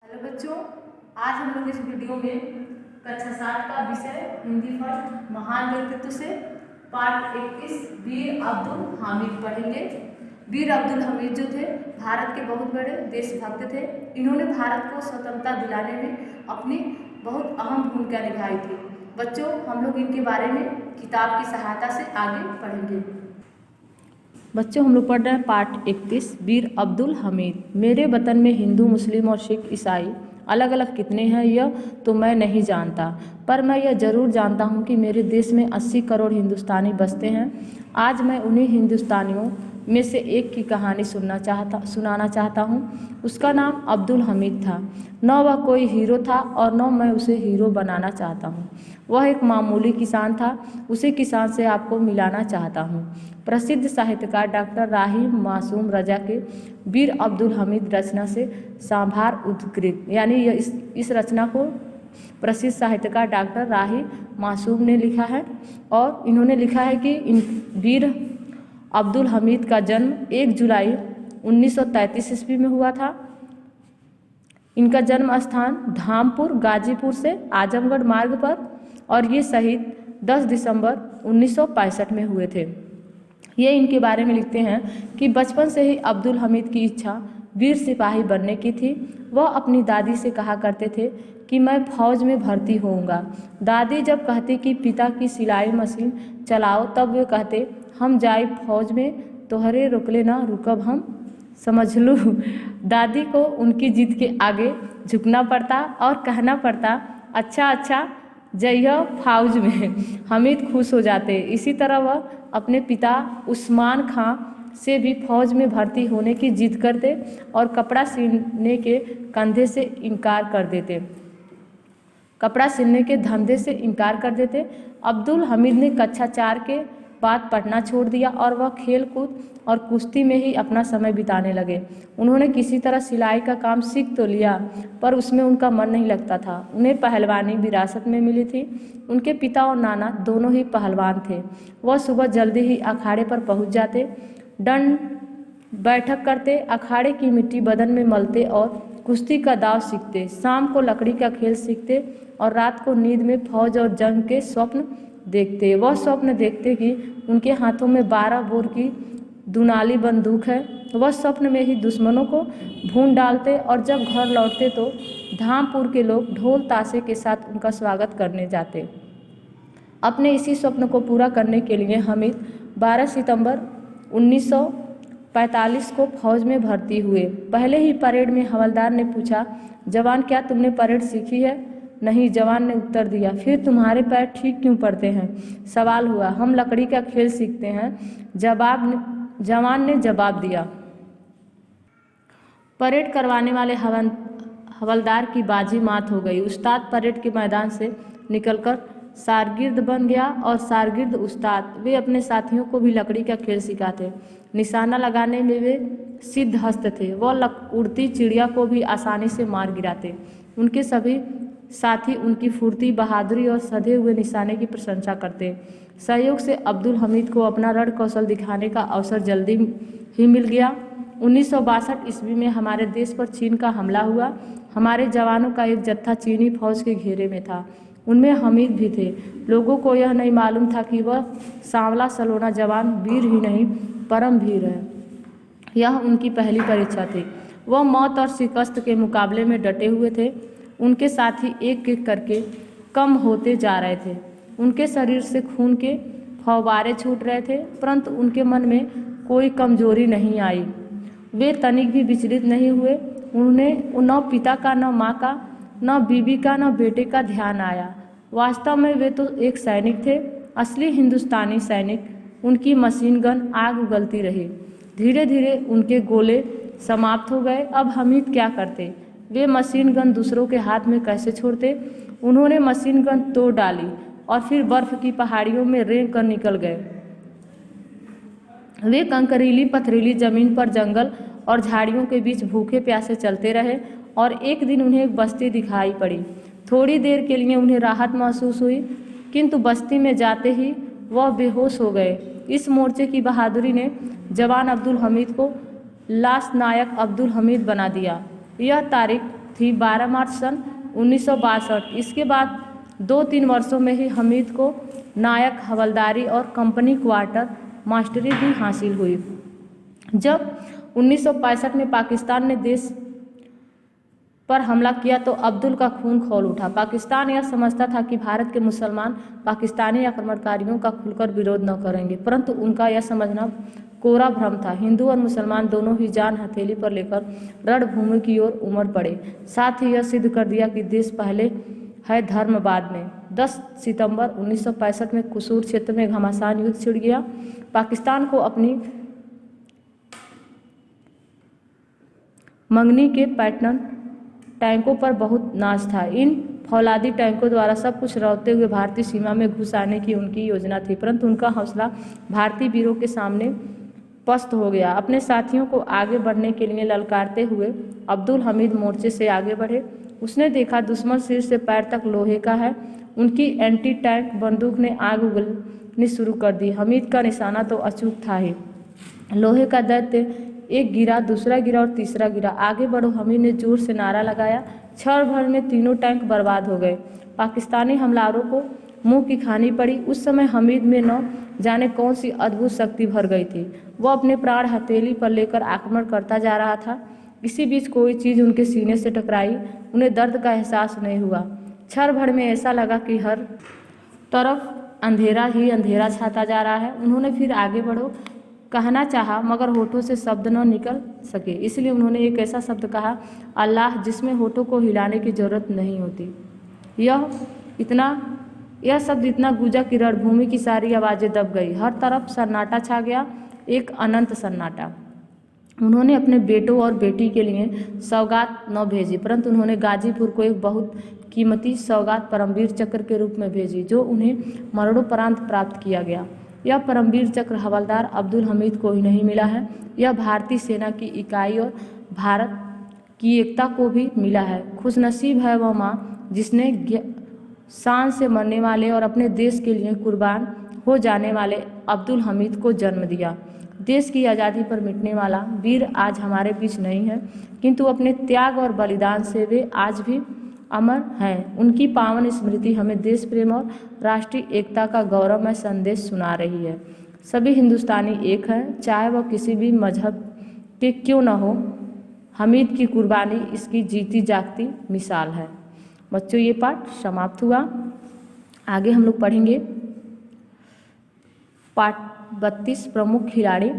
Hello बच्चों, आज हम लोग इस वीडियो में कक्षा 7 का विषय हिंदी फर्स्ट महान व्यक्तित्व से पाठ 21 वीर अब्दुल हामिद पढ़ेंगे। वीर अब्दुल हामिद जो थे भारत के बहुत बड़े देशभक्त थे। इन्होंने भारत को स्वतंत्रता दिलाने में अपनी बहुत अहम भूमिका निभाई थी। बच्चों, हम लोग इनके बारे में किताब की सहायता से आगे पढ़ेंगे। बच्चों, हम लोग पढ़ रहे हैं पाठ 31 वीर अब्दुल हामिद। मेरे वतन में हिंदू, मुस्लिम और सिख ईसाई अलग अलग कितने हैं यह तो मैं नहीं जानता, पर मैं यह ज़रूर जानता हूँ कि मेरे देश में 80 करोड़ हिंदुस्तानी बसते हैं। आज मैं उन्हीं हिंदुस्तानियों में से एक की कहानी सुनाना चाहता हूँ। उसका नाम अब्दुल हामिद था। न वह कोई हीरो था और न मैं उसे हीरो बनाना चाहता हूँ। वह एक मामूली किसान था। उसी किसान से आपको मिलाना चाहता हूँ। प्रसिद्ध साहित्यकार डॉक्टर राही मासूम रजा के वीर अब्दुल हामिद रचना से सांभार उद्धृत, यानी इस रचना को प्रसिद्ध साहित्यकार डॉक्टर राही मासूम ने लिखा है। और इन्होंने लिखा है कि वीर अब्दुल हामिद का जन्म 1 जुलाई 1933 ईस्वी में हुआ था। इनका जन्म स्थान धामपुर गाजीपुर से आजमगढ़ मार्ग पर, और ये शहीद 10 दिसंबर 1965 में हुए थे। ये इनके बारे में लिखते हैं कि बचपन से ही अब्दुल हामिद की इच्छा वीर सिपाही बनने की थी। वह अपनी दादी से कहा करते थे कि मैं फौज में भर्ती होऊंगा। दादी जब कहती कि पिता की सिलाई मशीन चलाओ, तब वे कहते हम जाए फौज में, तोहरे रोकले ना रुकब हम, समझ लूँ। दादी को उनकी जिद के आगे झुकना पड़ता और कहना पड़ता अच्छा अच्छा जइह फौज में। हामिद खुश हो जाते। इसी तरह वह अपने पिता उस्मान खां से भी फौज में भर्ती होने की जिद करते और कपड़ा सीने के कंधे से इनकार कर देते। कपड़ा सिलने के धंधे से इनकार कर देते। अब्दुल हामिद ने कक्षा 4 के बाद पढ़ना छोड़ दिया और वह खेल कूद और कुश्ती में ही अपना समय बिताने लगे। उन्होंने किसी तरह सिलाई का काम सीख तो लिया, पर उसमें उनका मन नहीं लगता था। उन्हें पहलवानी विरासत में मिली थी। उनके पिता और नाना दोनों ही पहलवान थे। वह सुबह जल्दी ही अखाड़े पर पहुंच जाते, दंड बैठक करते, अखाड़े की मिट्टी बदन में मलते और कुश्ती का दाव सीखते। शाम को लकड़ी का खेल सीखते और रात को नींद में फौज और जंग के स्वप्न देखते। वह स्वप्न देखते कि उनके हाथों में 12 बोर की दुनाली बंदूक है। वह स्वप्न में ही दुश्मनों को भून डालते और जब घर लौटते तो धामपुर के लोग ढोल ताशे के साथ उनका स्वागत करने जाते। अपने इसी स्वप्न को पूरा करने के लिए हामिद 12 सितंबर 1945 को फौज में भर्ती हुए। पहले ही परेड में हवलदार ने पूछा, जवान क्या तुमने परेड सीखी है? नहीं, जवान ने उत्तर दिया। फिर तुम्हारे पैर ठीक क्यों पड़ते हैं? सवाल हुआ। हम लकड़ी का खेल सीखते हैं, जवान ने जवाब दिया। परेड करवाने वाले हवलदार की बाजी मात हो गई। उस्ताद परेड के मैदान से निकलकर शागिर्द बन गया और शागिर्द उस्ताद। वे अपने साथियों को भी लकड़ी का खेल सिखाते। निशाना लगाने में वे सिद्ध हस्त थे। वह उड़ती चिड़िया को भी आसानी से मार गिराते। उनके सभी साथी उनकी फुर्ती, बहादुरी और सधे हुए निशाने की प्रशंसा करते। सहयोग से अब्दुल हामिद को अपना रण कौशल दिखाने का अवसर जल्दी ही मिल गया। 1962 ईस्वी में हमारे देश पर चीन का हमला हुआ। हमारे जवानों का एक जत्था चीनी फौज के घेरे में था। उनमें हामिद भी थे। लोगों को यह नहीं मालूम था कि वह सांवला सलोना जवान वीर ही नहीं परम वीर है। यह उनकी पहली परीक्षा थी। वह मौत और शिकस्त के मुकाबले में डटे हुए थे। उनके साथी एक एक करके कम होते जा रहे थे। उनके शरीर से खून के फव्वारे छूट रहे थे, परंतु उनके मन में कोई कमजोरी नहीं आई। वे तनिक भी विचलित नहीं हुए। उन्हें न पिता का, न माँ का, न बीवी का, न बेटे का ध्यान आया। वास्तव में वे तो एक सैनिक थे, असली हिंदुस्तानी सैनिक। उनकी मशीन गन आग उगलती रही। धीरे धीरे उनके गोले समाप्त हो गए। अब हामिद क्या करते? वे मशीन गन दूसरों के हाथ में कैसे छोड़ते? उन्होंने मशीन गन तोड़ डाली और फिर बर्फ की पहाड़ियों में रेंग कर निकल गए। वे कंकरीली पथरीली जमीन पर जंगल और झाड़ियों के बीच भूखे प्यासे चलते रहे और एक दिन उन्हें एक बस्ती दिखाई पड़ी। थोड़ी देर के लिए उन्हें राहत महसूस हुई, किंतु बस्ती में जाते ही वह बेहोश हो गए। इस मोर्चे की बहादुरी ने जवान अब्दुल हामिद को लांस नायक अब्दुल हामिद बना दिया। यह तारीख थी 12 मार्च सन 1962। इसके बाद 2-3 वर्षों में ही हमीद को नायक हवलदारी और कंपनी क्वार्टर मास्टरी भी हासिल हुई। जब 1965 में पाकिस्तान ने देश पर हमला किया तो अब्दुल का खून खौल उठा। पाकिस्तान यह समझता था कि भारत के मुसलमान पाकिस्तानी आक्रमणकारियों का खुलकर विरोध न करेंगे, परंतु उनका यह समझना कोरा भ्रम था। हिंदू और मुसलमान दोनों ही जान हथेली पर लेकर रणभूमि की ओर उमड़ पड़े। साथ ही यह सिद्ध कर दिया कि देश पहले है, धर्म बाद में। 10 सितंबर 1965 में कुसूर क्षेत्र में घमासान युद्ध छिड़ गया। पाकिस्तान को अपनी मंगनी के पैटर्न टैंकों पर बहुत नाज था। इन फौलादी टैंकों द्वारा सब कुछ रौंदते हुए भारतीय सीमा में घुस आने की उनकी योजना थी, परंतु उनका हौसला भारतीय वीरों के सामने पस्त हो गया। अपने साथियों को आगे बढ़ने के लिए ललकारते हुए अब्दुल हमीद मोर्चे से आगे बढ़े। उसने देखा दुश्मन सिर से पैर तक लोहे का है। उनकी एंटी टैंक बंदूक ने आग उगलनी शुरू कर दी। हमीद का निशाना तो अचूक था ही। लोहे का दैत्य एक गिरा, दूसरा गिरा और तीसरा गिरा। आगे बढ़ो, हमीद ने जोर से नारा लगाया। क्षण भर में तीनों टैंक बर्बाद हो गए। पाकिस्तानी हमलावरों को मुंह की खानी पड़ी। उस समय हमीद में न जाने कौन सी अद्भुत शक्ति भर गई थी। वह अपने प्राण हथेली पर लेकर आक्रमण करता जा रहा था। इसी बीच कोई चीज़ उनके सीने से टकराई। उन्हें दर्द का एहसास नहीं हुआ। क्षण भर में ऐसा लगा कि हर तरफ अंधेरा ही अंधेरा छाता जा रहा है। उन्होंने फिर आगे बढ़ो कहना चाहा, मगर होठों से शब्द न निकल सके। इसलिए उन्होंने एक ऐसा शब्द कहा, अल्लाह, जिसमें होठों को हिलाने की जरूरत नहीं होती। यह शब्द इतना गूंजा कि रणभूमि की सारी आवाज़ें दब गई। हर तरफ सन्नाटा छा गया, एक अनंत सन्नाटा। उन्होंने अपने बेटों और बेटी के लिए सौगात न भेजी, परंतु उन्होंने गाजीपुर को एक बहुत कीमती सौगात परमवीर चक्र के रूप में भेजी, जो उन्हें मरणोपरांत प्राप्त किया गया। यह परमवीर चक्र हवलदार अब्दुल हमीद को ही नहीं मिला है, यह भारतीय सेना की इकाई और भारत की एकता को भी मिला है। खुशनसीब है वह माँ जिसने शान से मरने वाले और अपने देश के लिए कुर्बान हो जाने वाले अब्दुल हमीद को जन्म दिया। देश की आज़ादी पर मिटने वाला वीर आज हमारे बीच नहीं है, किंतु अपने त्याग और बलिदान से वे आज भी अमर हैं। उनकी पावन स्मृति हमें देश प्रेम और राष्ट्रीय एकता का गौरवमय संदेश सुना रही है। सभी हिंदुस्तानी एक हैं, चाहे वह किसी भी मजहब के क्यों न हो। हमीद की कुर्बानी इसकी जीती जागती मिसाल है। बच्चों, ये पाठ समाप्त हुआ। आगे हम लोग पढ़ेंगे पाठ 32 प्रमुख खिलाड़ी,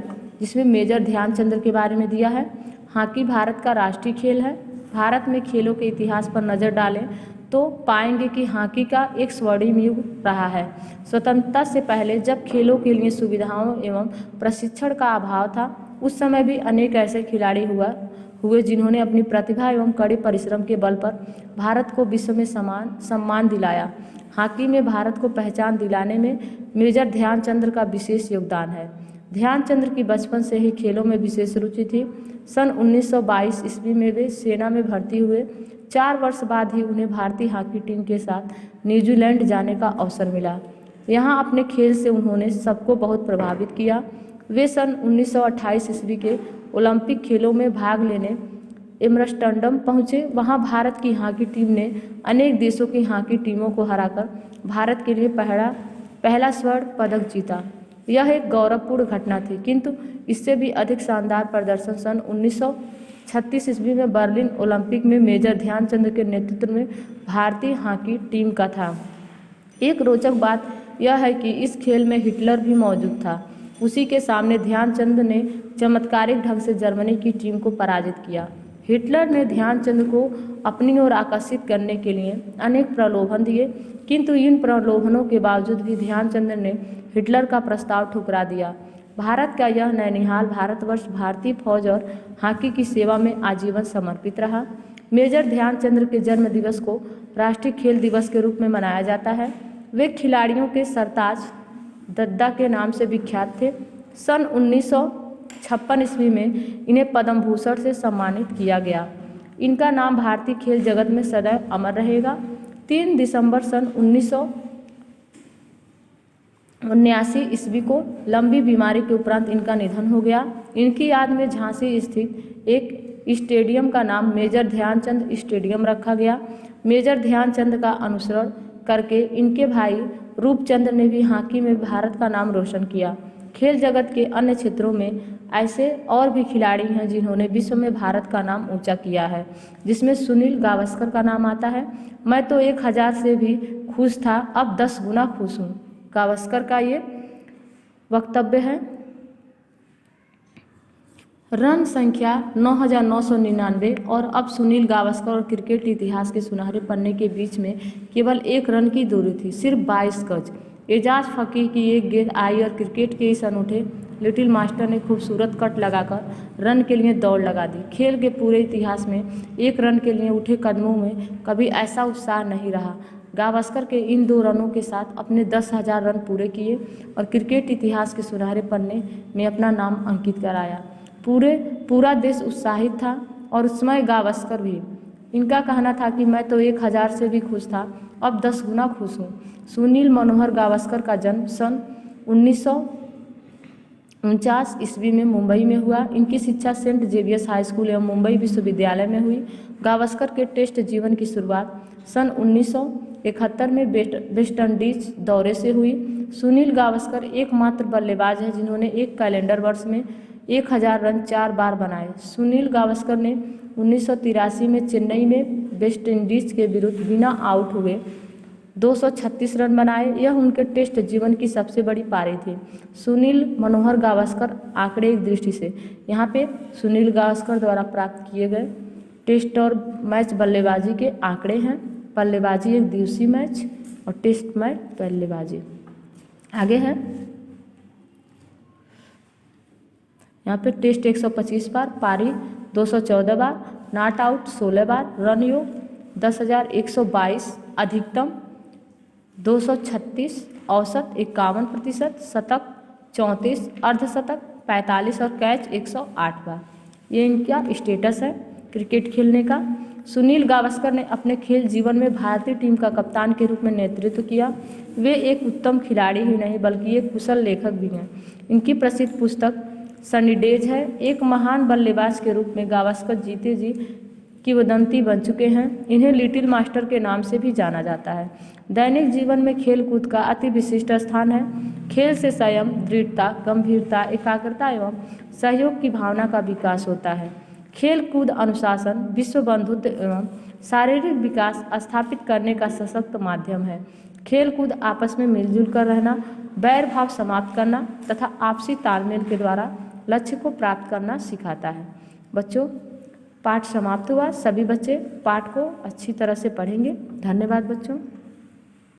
जिसमें मेजर ध्यानचंद के बारे में दिया है। हॉकी भारत का राष्ट्रीय खेल है। भारत में खेलों के इतिहास पर नज़र डालें तो पाएंगे कि हॉकी का एक स्वर्णिम युग रहा है। स्वतंत्रता से पहले जब खेलों के लिए सुविधाओं एवं प्रशिक्षण का अभाव था, उस समय भी अनेक ऐसे खिलाड़ी हुए जिन्होंने अपनी प्रतिभा एवं कड़े परिश्रम के बल पर भारत को विश्व में सम्मान दिलाया। हॉकी में भारत को पहचान दिलाने में मेजर ध्यानचंद का विशेष योगदान है। ध्यानचंद की बचपन से ही खेलों में विशेष रुचि थी। सन 1922 ईस्वी में वे सेना में भर्ती हुए। 4 वर्ष बाद ही उन्हें भारतीय हॉकी टीम के साथ न्यूजीलैंड जाने का अवसर मिला। यहाँ अपने खेल से उन्होंने सबको बहुत प्रभावित किया। वे सन 1928 ईस्वी के ओलंपिक खेलों में भाग लेने एम्स्टर्डम पहुँचे। वहाँ भारत की हॉकी टीम ने अनेक देशों की हॉकी टीमों को हराकर भारत के लिए पहला स्वर्ण पदक जीता। यह एक गौरवपूर्ण घटना थी, किंतु इससे भी अधिक शानदार प्रदर्शन सन 1936 ईस्वी में बर्लिन ओलंपिक में मेजर ध्यानचंद के नेतृत्व में भारतीय हॉकी टीम का था। एक रोचक बात यह है कि इस खेल में हिटलर भी मौजूद था। उसी के सामने ध्यानचंद ने चमत्कारिक ढंग से जर्मनी की टीम को पराजित किया। हिटलर ने ध्यानचंद को अपनी ओर आकर्षित करने के लिए अनेक प्रलोभन दिए, किंतु इन प्रलोभनों के बावजूद भी ध्यानचंद ने हिटलर का प्रस्ताव ठुकरा दिया। भारत का यह नैनीहाल भारतवर्ष भारतीय फौज और हॉकी की सेवा में आजीवन समर्पित रहा। मेजर ध्यानचंद के जन्म दिवस को राष्ट्रीय खेल दिवस के रूप में मनाया जाता है। वे खिलाड़ियों के सरताज दद्दा के नाम से विख्यात थे। सन 1956 ईस्वी में इन्हें पद्म भूषण से सम्मानित किया गया। इनका नाम भारतीय खेल जगत में सदैव अमर रहेगा। 3 दिसंबर सन 1979 ईस्वी को लंबी बीमारी के उपरांत इनका निधन हो गया। इनकी याद में झांसी स्थित एक स्टेडियम का नाम मेजर ध्यानचंद स्टेडियम रखा गया। मेजर ध्यानचंद का अनुसरण करके इनके भाई रूपचंद ने भी हॉकी में भारत का नाम रोशन किया। खेल जगत के अन्य क्षेत्रों में ऐसे और भी खिलाड़ी हैं जिन्होंने विश्व में भारत का नाम ऊंचा किया है, जिसमें सुनील गावस्कर का नाम आता है। मैं तो 1000 से भी खुश था, अब 10 गुना खुश हूँ, गावस्कर का ये वक्तव्य है। रन संख्या 9999 और अब सुनील गावस्कर और क्रिकेट इतिहास के सुनहरे पन्ने के बीच में केवल 1 रन की दूरी थी, सिर्फ 22 गज। एजाज फकीर की एक गेंद आई और क्रिकेट के इस अनूठे लिटिल मास्टर ने खूबसूरत कट लगाकर रन के लिए दौड़ लगा दी। खेल के पूरे इतिहास में 1 रन के लिए उठे कदमों में कभी ऐसा उत्साह नहीं रहा। गावस्कर के इन 2 रनों के साथ अपने 10,000 रन पूरे किए और क्रिकेट इतिहास के सुनहरे पन्ने में अपना नाम अंकित कराया। पूरा देश उत्साहित था और उस समय गावस्कर भी। इनका कहना था कि मैं तो 1000 से भी खुश था, अब 10 गुना खुश हूँ। सुनील मनोहर गावस्कर का जन्म सन 1949 ईस्वी में मुंबई में हुआ। इनकी शिक्षा सेंट जेवियर्स हाई स्कूल एवं मुंबई विश्वविद्यालय में हुई। गावस्कर के टेस्ट जीवन की शुरुआत सन 1971 में वेस्टइंडीज दौरे से हुई। सुनील गावस्कर एकमात्र बल्लेबाज हैं जिन्होंने एक कैलेंडर वर्ष में 1000 रन 4 बार बनाए। सुनील गावस्कर ने 1983 में चेन्नई में वेस्टइंडीज के विरुद्ध बिना आउट हुए 236 रन बनाए। यह उनके टेस्ट जीवन की सबसे बड़ी पारी थी। सुनील मनोहर गावस्कर आंकड़े एक दृष्टि से यहाँ पे सुनील गावस्कर द्वारा प्राप्त किए गए टेस्ट और मैच बल्लेबाजी के आंकड़े हैं। बल्लेबाजी 1 दिवसीय मैच और टेस्ट मैच बल्लेबाजी। आगे है यहाँ पे टेस्ट 125 बार, पारी 214 बार, नॉट आउट 16 बार, रन योग 10,122, अधिकतम 236, औसत 51%, शतक 34, अर्धशतक 45 और कैच 108 बार। ये इनका स्टेटस है क्रिकेट खेलने का। सुनील गावस्कर ने अपने खेल जीवन में भारतीय टीम का कप्तान के रूप में नेतृत्व किया। वे एक उत्तम खिलाड़ी ही नहीं बल्कि एक कुशल लेखक भी हैं। इनकी प्रसिद्ध पुस्तक सनी डेज है। एक महान बल्लेबाज के रूप में गावस्कर जीते जी किंवदंती बन चुके हैं। इन्हें लिटिल मास्टर के नाम से भी जाना जाता है। दैनिक जीवन में खेलकूद का अति विशिष्ट स्थान है। खेल से संयम, दृढ़ता, गंभीरता, एकाग्रता एवं सहयोग की भावना का विकास होता है। खेल कूद अनुशासन, विश्व बंधुत्व एवं शारीरिक विकास स्थापित करने का सशक्त माध्यम है। खेल कूद आपस में मिलजुल कर रहना, बैर भाव समाप्त करना तथा आपसी तालमेल के द्वारा लक्ष्य को प्राप्त करना सिखाता है। बच्चों, पाठ समाप्त हुआ। सभी बच्चे पाठ को अच्छी तरह से पढ़ेंगे। धन्यवाद बच्चों।